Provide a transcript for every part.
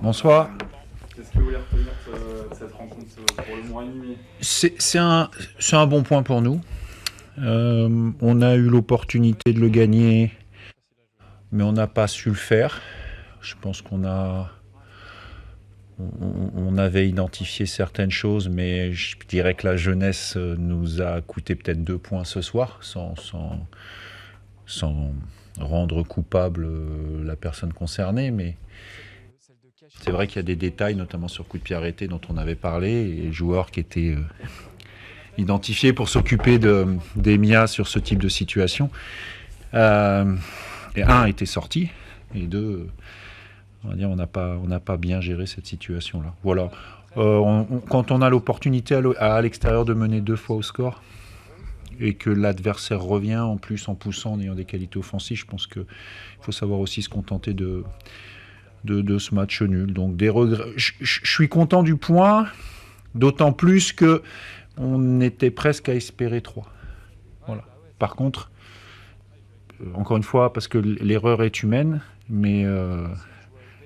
Bonsoir. Qu'est-ce que vous voulez retenir de cette rencontre pour le mois animé? C'est un bon point pour nous. On a eu l'opportunité de le gagner, mais on n'a pas su le faire. Je pense on avait identifié certaines choses, mais je dirais que la jeunesse nous a coûté peut-être 2 points ce soir, sans rendre coupable la personne concernée. Mais c'est vrai qu'il y a des détails, notamment sur coup de pied arrêté, dont on avait parlé, et joueurs qui étaient identifiés pour s'occuper d'Emia sur ce type de situation. Et un était sorti, et deux, on va dire, on n'a pas bien géré cette situation-là. Voilà. Quand on a l'opportunité à l'extérieur de mener 2 fois au score, et que l'adversaire revient en plus en poussant, en ayant des qualités offensives, je pense qu'il faut savoir aussi se contenter de ce match nul. Donc des regrets. Je suis content du point, d'autant plus que on était presque à espérer 3. Voilà. Par contre, encore une fois, parce que l'erreur est humaine, mais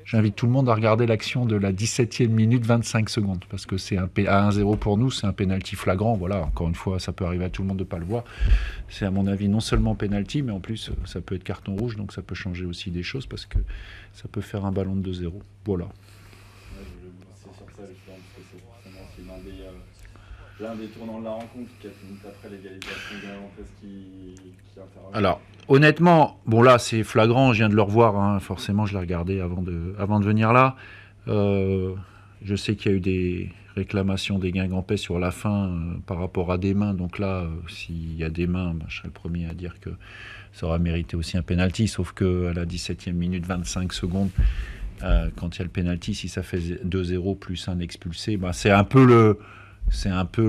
j'invite tout le monde à regarder l'action de la 17e minute 25 secondes, parce que c'est à 1-0 pour nous, c'est un pénalty flagrant. Voilà, encore une fois, ça peut arriver à tout le monde de ne pas le voir. C'est à mon avis non seulement pénalty, mais en plus ça peut être carton rouge, donc ça peut changer aussi des choses, parce que ça peut faire un ballon de 2-0. Voilà. C'est sur ça justement, parce que c'est forcément aussi l'un des tournants de la rencontre, 4 minutes après l'égalisation de Lopez qui intervient. Alors, honnêtement, bon là c'est flagrant, je viens de le revoir, hein, forcément je l'ai regardé avant de venir là. Je sais qu'il y a eu des réclamations des Guingampais sur la fin par rapport à des mains, donc là, s'il y a des mains, je serais le premier à dire que ça aurait mérité aussi un penalty, sauf qu'à la 17e minute 25 secondes, quand il y a le penalty, si ça fait 2-0 plus un expulsé, c'est un peu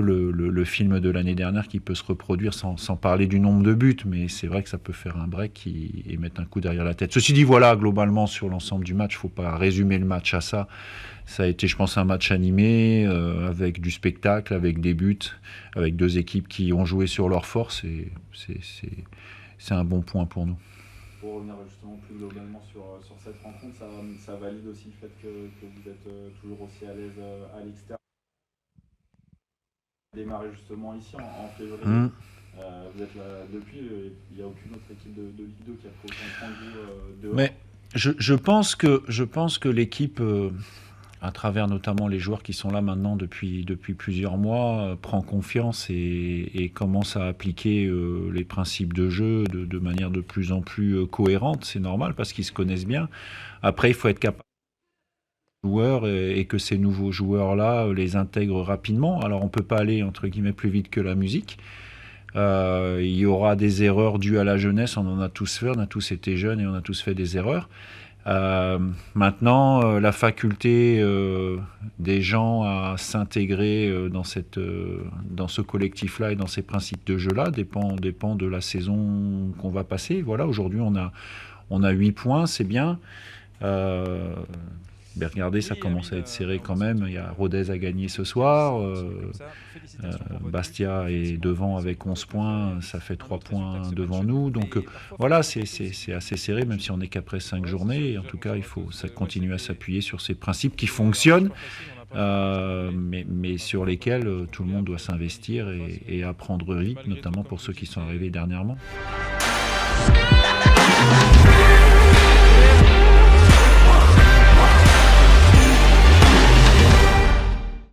le film de l'année dernière qui peut se reproduire sans parler du nombre de buts, mais c'est vrai que ça peut faire un break et mettre un coup derrière la tête. Ceci dit, voilà, globalement, sur l'ensemble du match, il ne faut pas résumer le match à ça. Ça a été, je pense, un match animé, avec du spectacle, avec des buts, avec 2 équipes qui ont joué sur leur force, et c'est un bon point pour nous. Pour revenir justement plus globalement sur cette rencontre, ça valide aussi le fait que vous êtes toujours aussi à l'aise à l'extérieur. Démarré justement ici en février. Vous êtes là depuis, il n'y a aucune autre équipe de Ligue 2 qui a pris autant de points que vous dehors. Mais je pense que l'équipe, à travers notamment les joueurs qui sont là maintenant depuis plusieurs mois, prend confiance et commence à appliquer les principes de jeu de manière de plus en plus cohérente. C'est normal parce qu'ils se connaissent bien. Après, il faut être capable joueurs et que ces nouveaux joueurs-là les intègrent rapidement. Alors on ne peut pas aller entre guillemets plus vite que la musique. Il y aura des erreurs dues à la jeunesse, on en a tous fait, on a tous été jeunes et on a tous fait des erreurs. Maintenant, la faculté des gens à s'intégrer dans ce collectif-là et dans ces principes de jeu-là dépend de la saison qu'on va passer. Voilà, aujourd'hui on a 8 points, c'est bien. Mais regardez, ça commence à être serré quand même. Il y a Rodez à gagner ce soir. Bastia est devant avec 11 points. Ça fait 3 points devant nous. Donc voilà, c'est assez serré, même si on n'est qu'après 5 journées. Et en tout cas, il faut continuer à s'appuyer sur ces principes qui fonctionnent, mais sur lesquels tout le monde doit s'investir et apprendre vite, notamment pour ceux qui sont arrivés dernièrement.